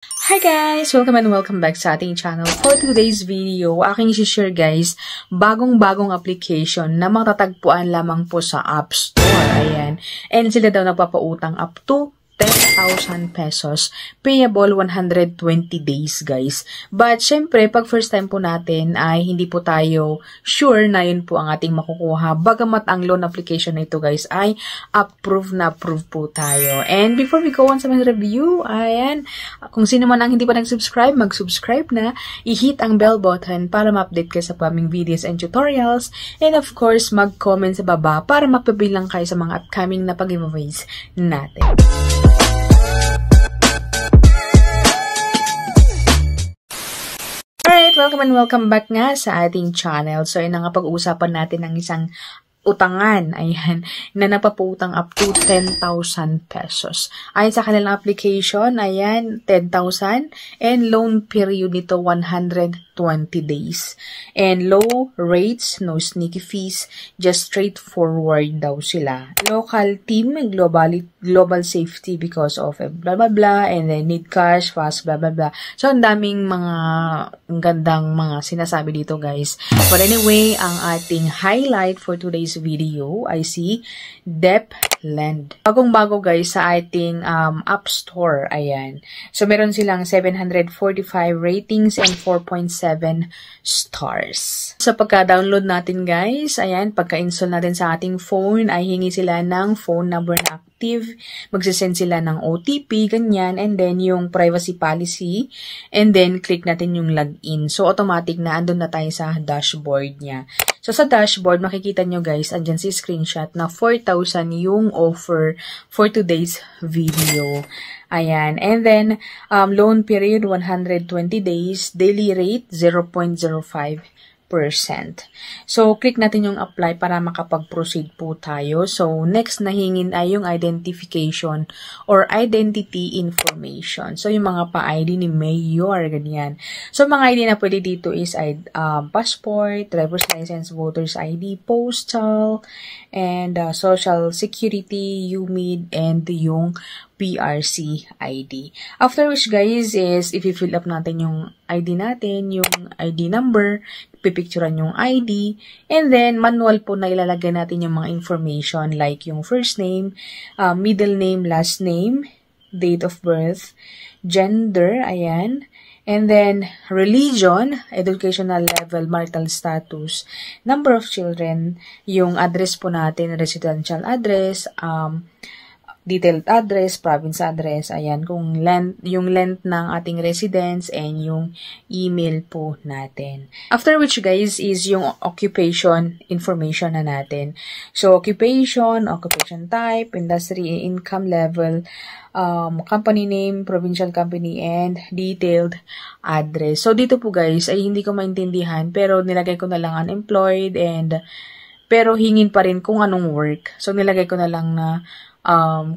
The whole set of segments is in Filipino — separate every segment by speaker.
Speaker 1: Hi guys! Welcome and welcome back sa ating channel. For today's video, aking i-share guys, bagong-bagong application na matatagpuan lamang po sa App Store. Ayan. And sila daw nagpapautang up to 10,000 pesos. Payable 120 days, guys. But, syempre, pag first time po natin ay hindi po tayo sure na yun po ang ating makukuha. Bagamat ang loan application na ito, guys, ay approve po tayo. And before we go on sa mga review, ayan, kung sino man ang hindi pa nag-subscribe, mag-subscribe na. I-hit ang bell button para ma-update kayo sa aming videos and tutorials. And of course, mag-comment sa baba para mapabilang kayo sa mga upcoming na pag-giveaways natin. Alright, welcome and welcome back nga sa ating channel. So, yun nga pag-uusapan natin ng isang utangan, ayan, na napaputang up to 10,000 pesos. Ayon sa kanilang application, ayan, 10,000 and loan period nito 120 days. And low rates, no sneaky fees, just straightforward daw sila. Local team, global safety because of blah blah blah, and then need cash, fast, blah blah blah. So, ang daming mga gandang mga sinasabi dito, guys. But anyway, ang ating highlight for today's video ay si Depland. Bagong-bago guys sa ating App Store. Ayan. So, meron silang 745 ratings and 4.7 stars. Sa pagka-download natin guys, ayan, pagka-install natin sa ating phone, ay hingi sila ng phone number na active. Magsisend sila ng OTP, ganyan, and then yung privacy policy, and then click natin yung login. So, automatic na andun na tayo sa dashboard niya. So, sa dashboard, makikita nyo guys, andyan si screenshot na 4,000 yung offer for today's video. Ayan. And then, loan period, 120 days. Daily rate, 0.05%. So, click natin yung apply para makapag-proceed po tayo. So, next na hingin ay yung identification or identity information. So, yung mga pa-ID ni Mayor, ganyan. So, mga ID na pwede dito is passport, driver's license, voter's ID, postal, and social security, UMID, and yung PRC ID. After which, guys, is if you fill up natin yung ID natin, yung ID number, pipicturean yung ID, and then manual po na ilalagay natin yung mga information like yung first name, middle name, last name, date of birth, gender, ayan, and then religion, educational level, marital status, number of children, yung address po natin, residential address, detailed address, province address, ayan, kung yung length ng ating residence, and yung email po natin. After which, guys, is yung occupation information na natin. So, occupation type, industry, income level, company name, provincial company, and detailed address. So, dito po, guys, ay hindi ko maintindihan, pero nilagay ko na lang unemployed, and pero hingin pa rin kung anong work. So, nilagay ko na lang na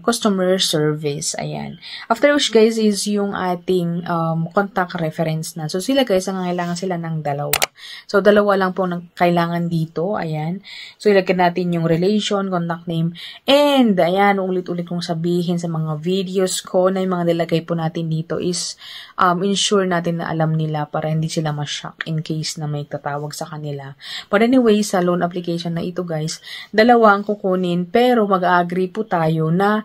Speaker 1: customer service. Ayan. After which, guys, is yung ating contact reference na. So, sila guys, ang kailangan sila ng dalawa. So, dalawa lang po ng kailangan dito. Ayan. So, ilagay natin yung relation, contact name, and ayan, ulit-ulit kong sabihin sa mga videos ko na yung mga nilagay po natin dito is ensure natin na alam nila para hindi sila ma-shock in case na may tatawag sa kanila. But anyway, sa loan application na ito, guys, dalawa ang kukunin, pero mag-agree po tayo na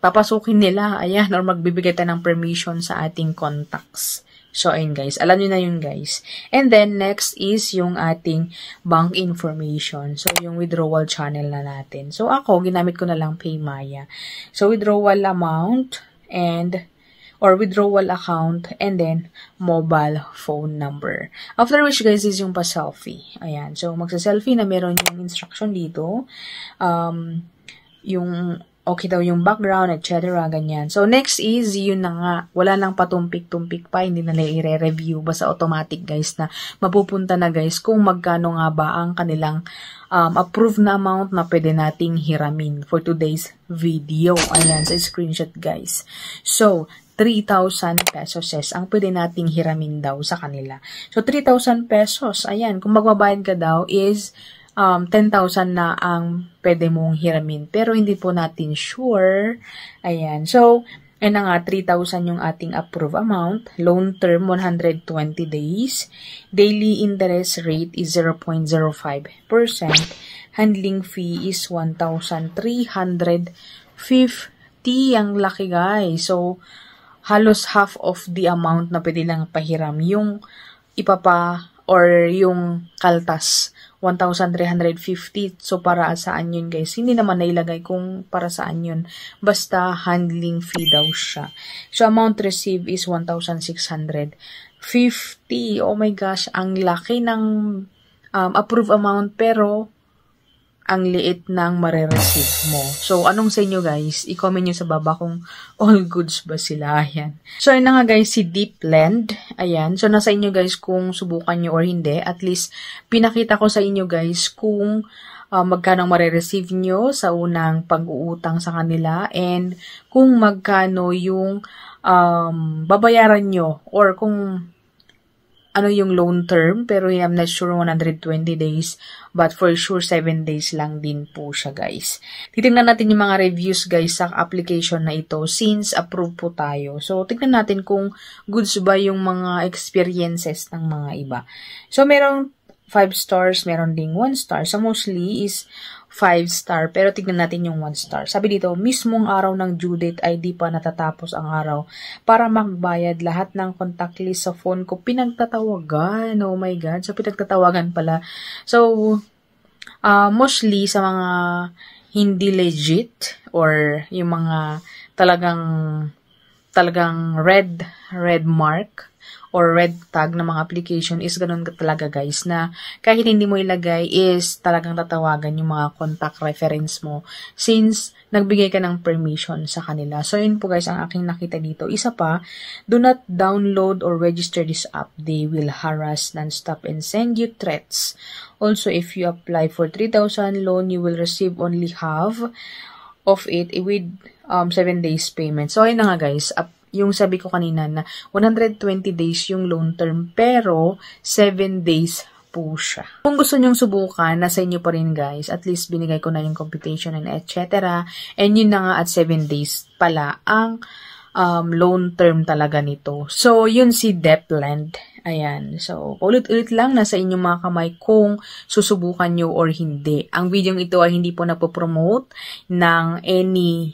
Speaker 1: papasukin nila, ayan, or magbibigay tayo ng permission sa ating contacts. So, ayun guys, alam nyo na yun guys. And then, next is yung ating bank information. So, yung withdrawal channel na natin. So, ako, ginamit ko na lang PayMaya. So, withdrawal amount or withdrawal account, and then mobile phone number. After which, guys, is yung pa-selfie. Ayan. So, magsa-selfie na meron yung instruction dito. Yung okay daw yung background, etc. ganyan. So, next is, yun na nga, wala nang patumpik-tumpik pa, hindi na i-review, basta automatic, guys, na mapupunta na, guys, kung magkano nga ba ang kanilang approved na amount na pwede nating hiramin for today's video. Ayan, sa screenshot, guys. So, 3,000 pesos ang pwede nating hiramin daw sa kanila. So, 3,000 pesos, ayan, kung magbabayad ka daw is 10,000 na ang pwede mong hiramin. Pero hindi po natin sure. Ayan. So, And na nga, 3,000 yung ating approved amount. Loan term, 120 days. Daily interest rate is 0.05%. Handling fee is 1,350. Ang laki, guys. So, halos half of the amount na pwede lang pahiram. Yung or yung kaltas. 1,350. So, para saan yun, guys? Hindi naman nailagay kung para saan yun. Basta, handling fee daw siya. So, amount received is 1,650. Oh my gosh, ang laki ng approved amount, pero ang liit ng marireceive mo. So, anong sa inyo, guys? I-comment nyo sa baba kung all goods ba sila. Ayan. So, ayun na nga, guys, si Deepland. Ayan. So, nasa inyo, guys, kung subukan nyo or hindi. At least, pinakita ko sa inyo, guys, kung magkano marireceive nyo sa unang pag-uutang sa kanila and kung magkano yung babayaran nyo or kung ano yung loan term, pero I'm not sure 120 days, but for sure 7 days lang din po siya, guys. Titingnan natin yung mga reviews, guys, sa application na ito since approved po tayo. So, tingnan natin kung goods ba yung mga experiences ng mga iba. So, merong 5 stars, meron ding 1 star. So, mostly is 5 star, pero tignan natin yung 1 star. Sabi dito, mismong araw ng due date ay di pa natatapos ang araw. Para magbayad, lahat ng contact list sa phone ko pinagtatawagan. Oh my God. So, pinagtatawagan pala. So, mostly sa mga hindi legit or yung mga talagang red mark or red tag na mga application is ganun talaga, guys, na kahit hindi mo ilagay is talagang tatawagan yung mga contact reference mo since nagbigay ka ng permission sa kanila. So, yun po, guys, ang aking nakita dito. Isa pa, do not download or register this app. They will harass non-stop and send you threats. Also, if you apply for 3,000 loan, you will receive only half of it with 7 days payment. So, ayun na nga, guys, yung sabi ko kanina na 120 days yung loan term, pero 7 days po siya. Kung gusto nyong subukan, nasa inyo pa rin, guys. At least binigay ko na yung computation and etc. And yun na nga at 7 days pala ang loan term talaga nito. So, yun si Deepland. Ayan. So, ulit-ulit lang nasa inyong mga kamay kung susubukan nyo or hindi. Ang video ito ay hindi po napopromote ng any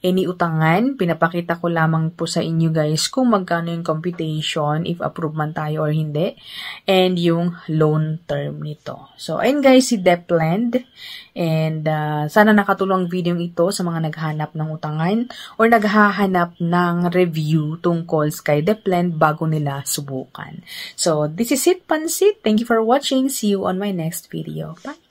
Speaker 1: utangan. Pinapakita ko lamang po sa inyo, guys, kung magkano yung computation, if approve man tayo or hindi, and yung loan term nito. So, ayun, guys, si Deepland. And sana nakatulong ang video ito sa mga naghahanap ng utangan or naghahanap ng review tungkol kay Deepland bago nila subukan. So, this is it, Pansit. Thank you for watching. See you on my next video. Bye!